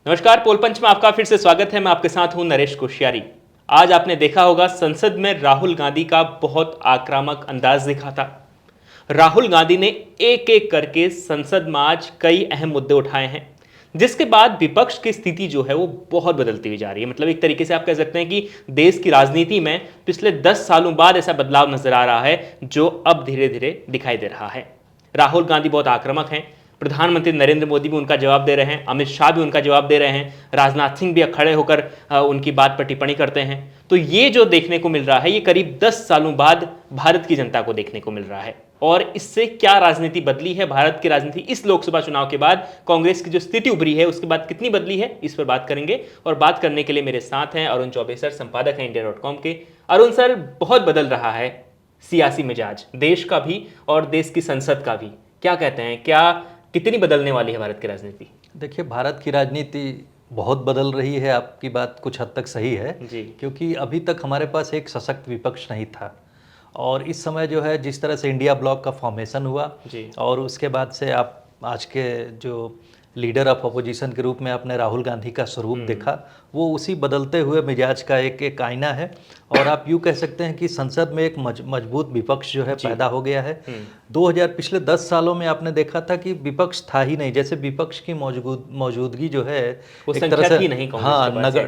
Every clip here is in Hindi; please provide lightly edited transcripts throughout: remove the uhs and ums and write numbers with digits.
नमस्कार, पोल पंच में आपका फिर से स्वागत है। मैं आपके साथ हूं नरेश कोश्यारी। आज आपने देखा होगा संसद में राहुल गांधी का बहुत आक्रामक अंदाज दिखा था। राहुल गांधी ने एक एक करके संसद में आज कई अहम मुद्दे उठाए हैं, जिसके बाद विपक्ष की स्थिति जो है वो बहुत बदलती हुई जा रही है। मतलब एक तरीके से आप कह सकते हैं कि देश की राजनीति में पिछले 10 सालों बाद ऐसा बदलाव नजर आ रहा है जो अब धीरे धीरे दिखाई दे रहा है। राहुल गांधी बहुत आक्रामक हैं, प्रधानमंत्री नरेंद्र मोदी भी उनका जवाब दे रहे हैं, अमित शाह भी उनका जवाब दे रहे हैं, राजनाथ सिंह भी खड़े होकर उनकी बात पर टिप्पणी करते हैं। तो ये जो देखने को मिल रहा है ये करीब 10 सालों बाद भारत की जनता को देखने को मिल रहा है। और इससे क्या राजनीति बदली है, भारत की राजनीति इस लोकसभा चुनाव के बाद कांग्रेस की जो स्थिति उभरी है उसके बाद कितनी बदली है, इस पर बात करेंगे। और बात करने के लिए मेरे साथ हैं अरुण चौबे सर, संपादक हैं इंडिया.com के। अरुण सर, बहुत बदल रहा है सियासी मिजाज देश का भी और देश की संसद का भी। क्या कहते हैं, क्या कितनी बदलने वाली है भारत की राजनीति? देखिए, भारत की राजनीति बहुत बदल रही है। आपकी बात कुछ हद तक सही है जी। क्योंकि अभी तक हमारे पास एक सशक्त विपक्ष नहीं था और इस समय जो है जिस तरह से इंडिया ब्लॉक का फॉर्मेशन हुआ जी। और उसके बाद से आप आज के जो लीडर ऑफ अपोजिशन के रूप में आपने राहुल गांधी का स्वरूप देखा, वो उसी बदलते हुए मिजाज का एक आईना है। और आप यूँ कह सकते हैं कि संसद में एक मजबूत विपक्ष जो है पैदा हो गया है। 2000 पिछले 10 सालों में आपने देखा था कि विपक्ष था ही नहीं। जैसे विपक्ष की मौजूदगी जो है एक तरह से नहीं,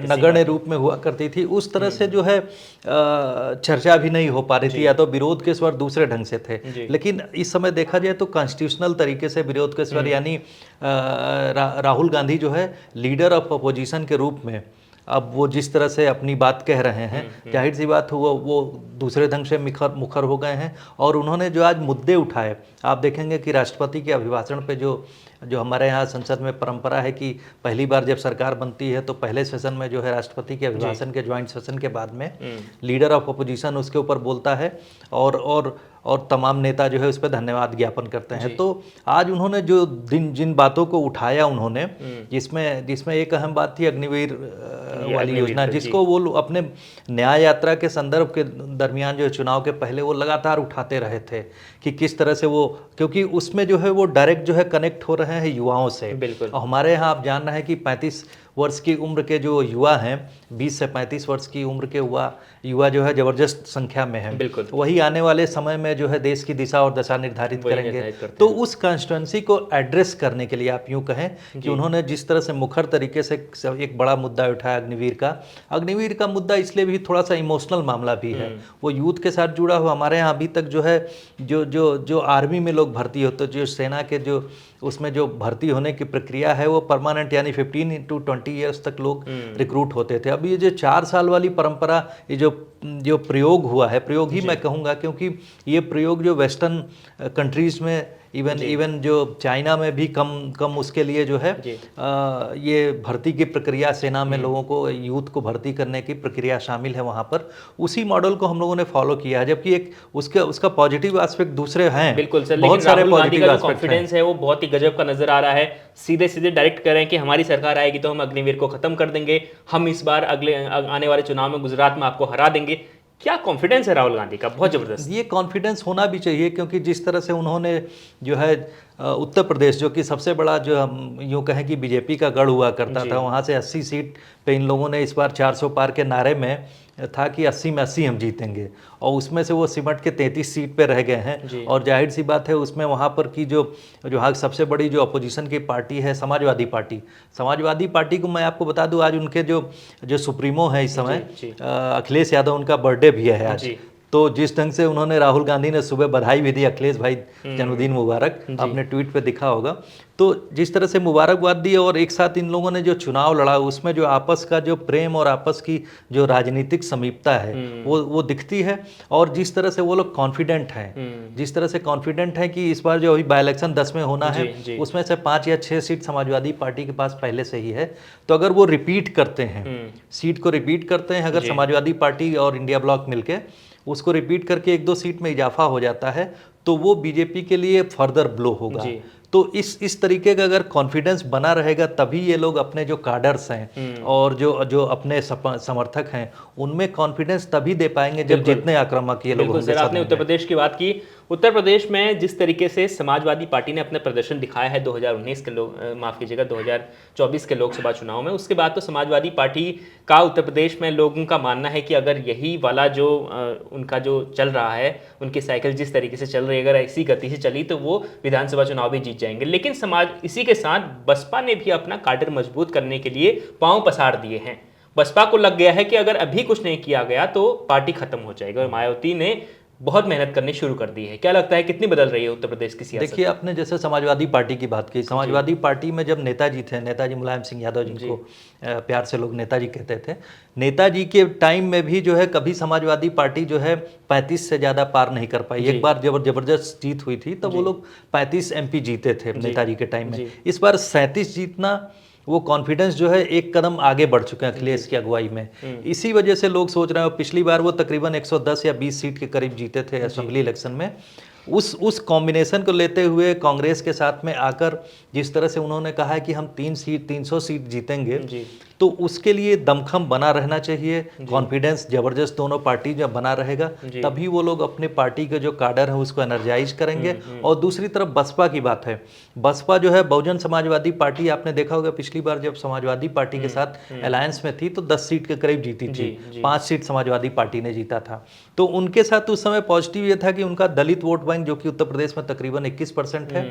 नगण्य रूप में हुआ करती थी, उस तरह से जो है चर्चा भी नहीं हो पा रही थी, या तो विरोध के स्वर दूसरे ढंग से थे। लेकिन इस समय देखा जाए तो कॉन्स्टिट्यूशनल तरीके से विरोध के स्वर यानी राहुल गांधी जो है लीडर ऑफ अपोजिशन के रूप में अब वो जिस तरह से अपनी बात कह रहे हैं, जाहिर सी बात वो दूसरे ढंग से मुखर हो गए हैं। और उन्होंने जो आज मुद्दे उठाए, आप देखेंगे कि राष्ट्रपति के अभिभाषण पे जो हमारे यहाँ संसद में परंपरा है कि पहली बार जब सरकार बनती है तो पहले सेशन में जो है राष्ट्रपति के अभिभाषण के ज्वाइंट सेशन के बाद में लीडर ऑफ अपोजिशन उसके ऊपर बोलता है और तमाम नेता जो है उस पर धन्यवाद ज्ञापन करते हैं। तो आज उन्होंने जो जिन बातों को उठाया उन्होंने, जिसमें एक अहम बात थी अग्निवीर वाली योजना, जिसको वो अपने न्याय यात्रा के संदर्भ के दरमियान जो चुनाव के पहले वो लगातार उठाते रहे थे कि किस तरह से वो, क्योंकि उसमें जो है वो डायरेक्ट जो है कनेक्ट हो रहे हैं युवाओं से। बिल्कुल। और हमारे यहाँ आप जान रहे हैं कि 35 वर्ष की उम्र के जो युवा हैं, 20 से 35 वर्ष की उम्र के युवा जो है जबरदस्त संख्या में है। बिल्कुल। वही आने वाले समय में जो है देश की दिशा और दशा निर्धारित करेंगे। तो उस कॉन्स्टिट्यूंसी को एड्रेस करने के लिए आप यूँ कहें कि उन्होंने जिस तरह से मुखर तरीके से एक बड़ा मुद्दा उठाया अग्निवीर का मुद्दा, इसलिए भी थोड़ा सा इमोशनल मामला भी है। वो यूथ के साथ जुड़ा हुआ। हमारे यहाँ अभी तक जो है जो आर्मी में लोग भर्ती होते, जो सेना के जो उसमें जो भर्ती होने की प्रक्रिया है वो परमानेंट यानी 15 to 20 ईयर्स तक लोग रिक्रूट होते थे। अब ये जो 4 साल वाली परंपरा, ये जो प्रयोग हुआ है, प्रयोग ही मैं कहूँगा, क्योंकि ये प्रयोग जो वेस्टर्न कंट्रीज में इवन जो चाइना में भी कम उसके लिए जो है ये भर्ती की प्रक्रिया, सेना में लोगों को, यूथ को भर्ती करने की प्रक्रिया शामिल है वहाँ पर। उसी मॉडल को हम लोगों ने फॉलो किया है, जबकि एक उसका पॉजिटिव एस्पेक्ट दूसरे हैं। बिल्कुल सर, बहुत सारे पॉजिटिव कॉन्फिडेंस है वो बहुत ही गजब का नजर आ रहा है। सीधे डायरेक्ट कह रहे हैं कि हमारी सरकार आएगी तो हम अग्निवीर को खत्म कर देंगे, हम इस बार अगले आने वाले चुनाव में गुजरात में आपको हरा देंगे। क्या कॉन्फिडेंस है राहुल गांधी का, बहुत जबरदस्त। ये कॉन्फिडेंस होना भी चाहिए, क्योंकि जिस तरह से उन्होंने जो है उत्तर प्रदेश, जो कि सबसे बड़ा जो हम यूँ कहें कि बीजेपी का गढ़ हुआ करता था, वहाँ से 80 सीट पे इन लोगों ने इस बार 400 पार के नारे में था कि 80 में 80 हम जीतेंगे, और उसमें से वो सिमट के 33 सीट पे रह गए हैं। और जाहिर सी बात है उसमें वहाँ पर की जो सबसे बड़ी जो अपोजिशन की पार्टी है समाजवादी पार्टी को मैं आपको बता दूं, आज उनके जो सुप्रीमो है इस समय अखिलेश यादव, उनका बर्थडे भी है आज। तो जिस ढंग से उन्होंने, राहुल गांधी ने सुबह बधाई भी दी, अखिलेश भाई जन्मदिन मुबारक, आपने ट्वीट पे दिखा होगा। तो जिस तरह से मुबारकबाद दी और एक साथ इन लोगों ने जो चुनाव लड़ा, उसमें जो आपस का जो प्रेम और आपस की जो राजनीतिक समीपता है वो दिखती है। और जिस तरह से वो लोग कॉन्फिडेंट हैं कि इस बार जो अभी बाई इलेक्शन 10 में होना है, उसमें से 5 या 6 सीट समाजवादी पार्टी के पास पहले से ही है। तो अगर वो रिपीट करते हैं, सीट को रिपीट करते हैं, अगर समाजवादी पार्टी और इंडिया ब्लॉक मिलके उसको रिपीट करके 1-2 सीट में इजाफा हो जाता है, तो वो बीजेपी के लिए फर्दर ब्लो होगा। तो इस तरीके का अगर कॉन्फिडेंस बना रहेगा, तभी ये लोग अपने जो कार्डर्स हैं और जो अपने समर्थक हैं उनमें कॉन्फिडेंस तभी दे पाएंगे जब जितने आक्रामक ये लोग होंगे। आपने उत्तर प्रदेश की बात की, उत्तर प्रदेश में जिस तरीके से समाजवादी पार्टी ने अपने प्रदर्शन दिखाया है 2019 के माफ़ कीजिएगा 2024 के लोकसभा चुनाव में, उसके बाद तो समाजवादी पार्टी का उत्तर प्रदेश में लोगों का मानना है कि अगर यही वाला जो उनका जो चल रहा है, उनकी साइकिल जिस तरीके से चल रही है, अगर इसी गति से चली तो वो विधानसभा चुनाव भी जीत जाएंगे। लेकिन इसी के साथ बसपा ने भी अपना काडर मजबूत करने के लिए पांव पसार दिए हैं। बसपा को लग गया है कि अगर अभी कुछ नहीं किया गया तो पार्टी खत्म हो जाएगी, और मायावती ने बहुत मेहनत करनी शुरू कर दी है। क्या लगता है कितनी बदल रही है उत्तर प्रदेश की सियासत? देखिए, आपने जैसे समाजवादी पार्टी की बात की, समाजवादी पार्टी में जब नेताजी थे, नेताजी मुलायम सिंह यादव जिनको प्यार से लोग नेताजी कहते थे, नेताजी के टाइम में भी जो है कभी समाजवादी पार्टी जो है 35 से ज़्यादा पार नहीं कर पाई। एक बार जबरदस्त जीत हुई थी तब वो लोग 35 MP जीते थे नेताजी के टाइम में। इस बार 37 जीतना, वो कॉन्फिडेंस जो है एक कदम आगे बढ़ चुके हैं अखिलेश की अगुवाई में। इसी वजह से लोग सोच रहे हैं, पिछली बार वो तकरीबन 110 या 20 सीट के करीब जीते थे असेंबली इलेक्शन में। उस कॉम्बिनेशन को लेते हुए कांग्रेस के साथ में आकर जिस तरह से उन्होंने कहा है कि हम 300 सीट जीतेंगे, तो उसके लिए दमखम बना रहना चाहिए, कॉन्फिडेंस जबरदस्त दोनों पार्टी जब बना रहेगा तभी वो लोग अपने पार्टी के जो काडर है उसको एनर्जाइज करेंगे। और दूसरी तरफ बसपा की बात है, बसपा जो है बहुजन समाजवादी पार्टी, आपने देखा होगा पिछली बार जब समाजवादी पार्टी के साथ अलायंस में थी तो 10 सीट के करीब जीती थी, 5 सीट समाजवादी पार्टी ने जीता था। तो उनके साथ उस समय पॉजिटिव ये था कि उनका दलित वोट बैंक जो कि उत्तर प्रदेश में तकरीबन 21% है,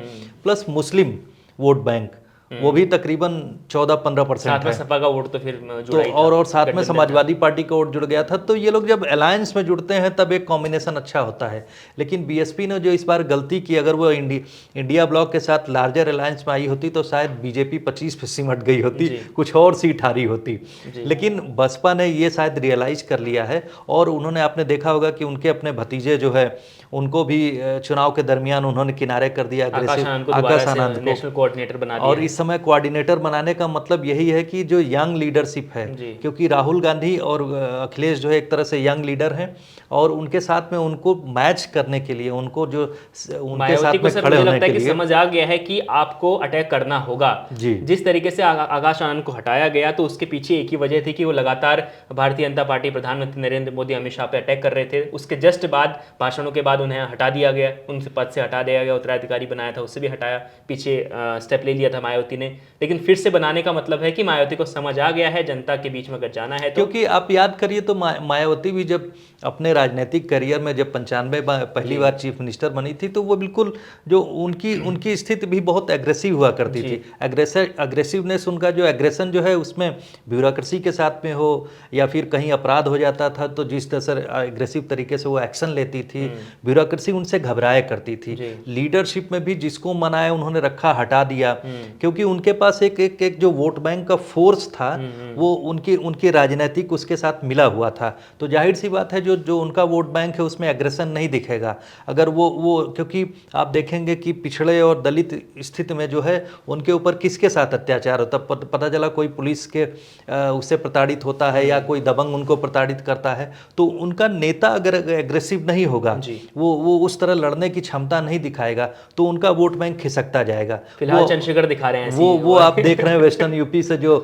प्लस मुस्लिम वोट बैंक वो भी तकरीबन 14-15% है। सपा का वोट तो फिर तो और साथ में समाजवादी पार्टी का वोट जुड़ गया था। तो ये लोग जब अलायंस में जुड़ते हैं तब एक कॉम्बिनेशन अच्छा होता है। लेकिन बीएसपी ने जो इस बार गलती की, अगर वो इंडिया ब्लॉक के साथ लार्जर अलायंस में आई होती तो शायद बीजेपी 25 पे सिमट गई होती, कुछ और सीट हारी होती। लेकिन बसपा ने ये शायद रियलाइज कर लिया है, और उन्होंने, आपने देखा होगा कि उनके अपने भतीजे जो है उनको भी चुनाव के दरमियान उन्होंने किनारे कर दिया, आकाश आनंद को नेशनल कोऑर्डिनेटर बना दिया। और इस समय कोऑर्डिनेटर बनाने का मतलब यही है कि जो यंग लीडरशिप है, क्योंकि राहुल गांधी और अखिलेश जो है एक तरह से यंग लीडर हैं, और उनके साथ में उनको मैच करने के लिए, उनको जो उनके साथ में खड़े होने के लिए समझ आ गया है कि आपको अटैक करना होगा। जिस तरीके से आकाश आनंद को हटाया गया तो उसके पीछे एक ही वजह थी कि वो लगातार भारतीय जनता पार्टी, प्रधानमंत्री नरेंद्र मोदी, अमित शाह पे अटैक कर रहे थे। उसके जस्ट बाद, भाषणों के बाद उन्हें हटा दिया गया, उनसे पद से हटा दिया गया, उत्तराधिकारी बनाया था उससे भी हटाया, पीछे स्टेप ले लिया था मायावती ने। लेकिन फिर से बनाने का मतलब है कि मायावती को समझ आ गया है जनता के बीच में अगर जाना है तो। क्योंकि आप याद करिए तो मायावती भी जब अपने राजनीतिक करियर में जब 95 पहली बार चीफ मिनिस्टर बनी थी तो वो बिल्कुल जो उनकी स्थिति भी बहुत एग्रेसिव हुआ करती थी। एग्रेसिवनेस, उनका जो एग्रेशन जो है उसमें ब्यूरोक्रेसी के साथ में हो या फिर कहीं अपराध हो जाता था तो जिस तरह से एग्रेसिव तरीके से वो एक्शन लेती थी, ब्यूरोक्रेसी उनसे घबराया करती थी। लीडरशिप में भी जिसको मनाया उन्होंने रखा, हटा दिया, क्योंकि उनके पास एक जो वोट बैंक का फोर्स था वो उनकी राजनीतिक उसके साथ मिला हुआ था। तो जाहिर सी बात है जो उनका वोट बैंक है उसमें एग्रेशन नहीं दिखेगा। अगर वो क्योंकि आप देखेंगे कि पिछड़े और दलित स्थिति में जो है उनके ऊपर किसके साथ अत्याचार होता, पता चला कोई पुलिस के उससे प्रताड़ित होता है या कोई दबंग उनको प्रताड़ित करता है, तो उनका नेता अगर एग्रेसिव नहीं होगा, वो उस तरह लड़ने की क्षमता नहीं दिखाएगा तो उनका वोट बैंक खिसकता जाएगा। फिलहाल चंद्रशेखर दिखा रहे हैं, वो आप देख रहे हैं वेस्टर्न यूपी से जो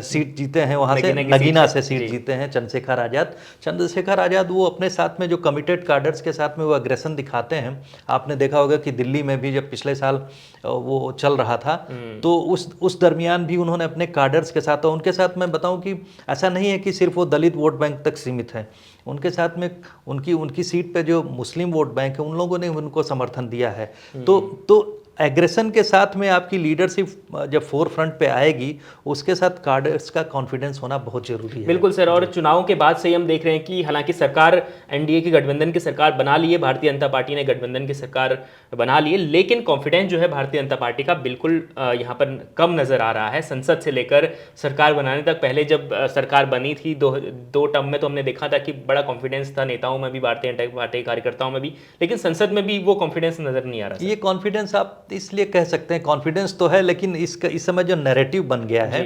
सीट जीते हैं, वहां से नगीना से सीट जीते हैं चंद्रशेखर आजाद, वो अपने साथ में जो कमिटेड कार्डर्स के साथ में वो एग्रेशन दिखाते हैं। आपने देखा होगा कि दिल्ली में भी जब पिछले साल वो चल रहा था तो उस दरमियान भी उन्होंने अपने कार्डर्स के साथ, उनके साथ मैं बताऊं कि ऐसा नहीं है कि सिर्फ वो दलित वोट बैंक तक सीमित है, उनके साथ में उनकी सीट पे जो मुस्लिम वोट बैंक है उन लोगों ने उनको समर्थन दिया है। तो एग्रेशन के साथ में आपकी लीडरशिप जब फोर फ्रंट पे आएगी उसके साथ कार्डर्स का कॉन्फिडेंस होना बहुत जरूरी है। बिल्कुल सर, और चुनाव के बाद से ही हम देख रहे हैं कि हालांकि सरकार एनडीए की गठबंधन की सरकार बना ली है, भारतीय जनता पार्टी ने गठबंधन की सरकार बना ली है, लेकिन कॉन्फिडेंस जो है भारतीय जनता पार्टी का बिल्कुल यहाँ पर कम नजर आ रहा है। संसद से लेकर सरकार बनाने तक, पहले जब सरकार बनी थी दो टर्म में तो हमने देखा था कि बड़ा कॉन्फिडेंस था नेताओं में भी, भारतीय जनता पार्टी के कार्यकर्ताओं में भी, लेकिन संसद में भी वो कॉन्फिडेंस नजर नहीं आ रहा। ये कॉन्फिडेंस आप इसलिए कह सकते हैं, कॉन्फिडेंस तो है लेकिन इस समय जो नैरेटिव बन गया है,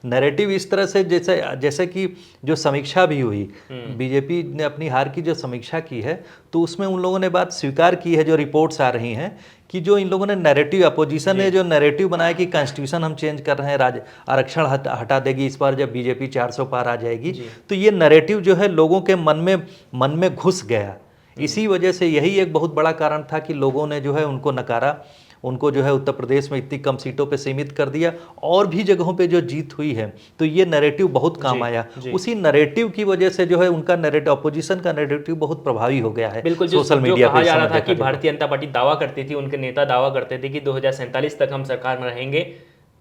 नैरेटिव इस तरह से जैसे कि जो समीक्षा भी हुई, बीजेपी ने अपनी हार की जो समीक्षा की है तो उसमें उन लोगों ने बात स्वीकार की है, जो रिपोर्ट्स आ रही हैं कि जो इन लोगों ने नैरेटिव, अपोजिशन ने जो नैरेटिव बनाया कि कॉन्स्टिट्यूशन हम चेंज कर रहे हैं, आरक्षण हटा देगी इस बार जब बीजेपी 400 पार आ जाएगी, तो ये नैरेटिव जो है लोगों के मन में घुस गया। इसी वजह से यही एक बहुत बड़ा कारण था कि लोगों ने जो है उनको नकारा, उनको जो है उत्तर प्रदेश में इतनी कम सीटों पे सीमित कर दिया। और भी जगहों पे जो जीत हुई है तो ये नैरेटिव बहुत काम आया। उसी नैरेटिव की वजह से जो है उनका नैरेटिव, अपोजिशन का नैरेटिव बहुत प्रभावी हो गया है। बिल्कुल, सोशल मीडिया कहा जा रहा था कि भारतीय जनता पार्टी दावा करती थी, उनके नेता दावा करते थे कि 2047 तक हम सरकार में रहेंगे,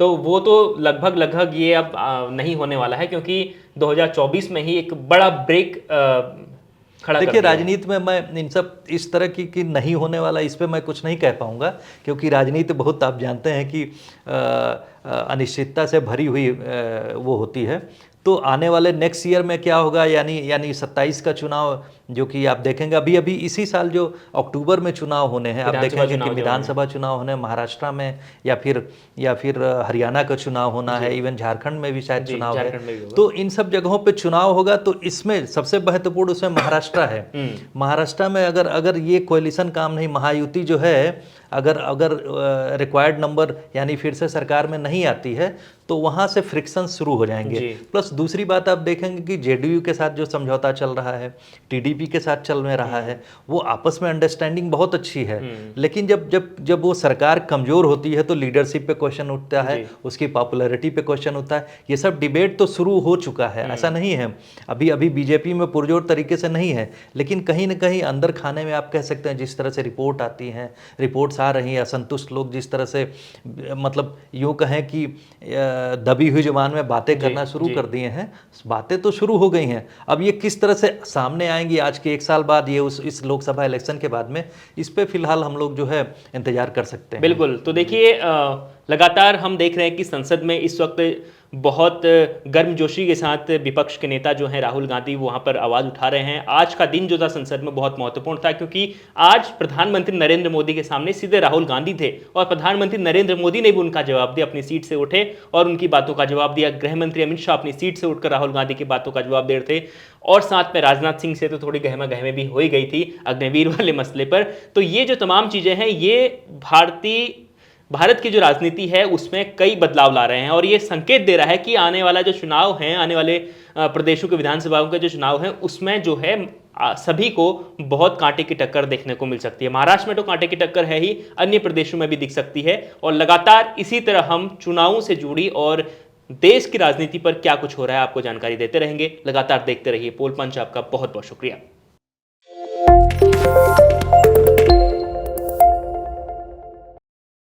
तो वो तो लगभग ये अब नहीं होने वाला है, क्योंकि 2024 में ही एक बड़ा ब्रेक खड़ा। देखिए, राजनीति में मैं इन सब इस तरह की नहीं होने वाला, इस पे मैं कुछ नहीं कह पाऊंगा, क्योंकि राजनीति बहुत, आप जानते हैं कि अनिश्चितता से भरी हुई वो होती है। तो आने वाले नेक्स्ट ईयर में क्या होगा, यानी 27 का चुनाव जो कि आप देखेंगे, अभी इसी साल जो अक्टूबर में चुनाव होने हैं, आप देखेंगे कि विधानसभा चुनाव होने, महाराष्ट्र में या फिर हरियाणा का चुनाव होना है, इवन झारखंड में भी शायद चुनाव है। तो इन सब जगहों पे चुनाव होगा। तो इसमें सबसे महत्वपूर्ण उसमें महाराष्ट्र है। महाराष्ट्र में अगर ये कोalition काम नहीं, महायुति जो है अगर रिक्वायर्ड नंबर यानी फिर से सरकार में नहीं आती है, तो वहाँ से फ्रिक्शन शुरू हो जाएंगे। प्लस दूसरी बात आप देखेंगे कि जेडीयू के साथ जो समझौता चल रहा है, टीडीपी के साथ चल में रहा है, वो आपस में अंडरस्टैंडिंग बहुत अच्छी है। लेकिन जब वो सरकार कमजोर होती है तो लीडरशिप पे क्वेश्चन उठता है, उसकी पॉपुलैरिटी पे क्वेश्चन उठता है। ये सब डिबेट तो शुरू हो चुका है, ऐसा नहीं है अभी बीजेपी में पुरजोर तरीके से नहीं है, लेकिन कहीं ना कहीं अंदर खाने में आप कह सकते हैं, जिस तरह से रिपोर्ट आती हैं, रिपोर्ट्स आ रही हैं, असंतुष्ट लोग जिस तरह से, मतलब यूँ कहें कि दबी हुई जुबान में बातें करना शुरू कर दिए हैं। बातें तो शुरू हो गई हैं, अब ये किस तरह से सामने आएंगी आज के 1 साल बाद, ये इस लोकसभा इलेक्शन के बाद में, इस पे फिलहाल हम लोग जो है इंतजार कर सकते हैं। बिल्कुल। तो देखिए, लगातार हम देख रहे हैं कि संसद में इस वक्त बहुत गर्मजोशी के साथ विपक्ष के नेता जो हैं राहुल गांधी वहां पर आवाज़ उठा रहे हैं। आज का दिन जो था संसद में बहुत महत्वपूर्ण था, क्योंकि आज प्रधानमंत्री नरेंद्र मोदी के सामने सीधे राहुल गांधी थे और प्रधानमंत्री नरेंद्र मोदी ने भी उनका जवाब दिया, अपनी सीट से उठे और उनकी बातों का जवाब दिया। गृह मंत्री अमित शाह अपनी सीट से उठकर राहुल गांधी की बातों का जवाब दे रहे थे, और साथ में राजनाथ सिंह से तो थोड़ी गहमा गहमे भी हो ही गई थी अग्निवीर वाले मसले पर। तो ये जो तमाम चीज़ें हैं, ये भारत की जो राजनीति है उसमें कई बदलाव ला रहे हैं, और ये संकेत दे रहा है कि आने वाला जो चुनाव है, आने वाले प्रदेशों के विधानसभाओं के जो चुनाव हैं, उसमें जो है सभी को बहुत कांटे की टक्कर देखने को मिल सकती है। महाराष्ट्र में तो कांटे की टक्कर है ही, अन्य प्रदेशों में भी दिख सकती है। और लगातार इसी तरह हम चुनावों से जुड़ी और देश की राजनीति पर क्या कुछ हो रहा है आपको जानकारी देते रहेंगे। लगातार देखते रहिए पोल पंच। आपका बहुत बहुत शुक्रिया।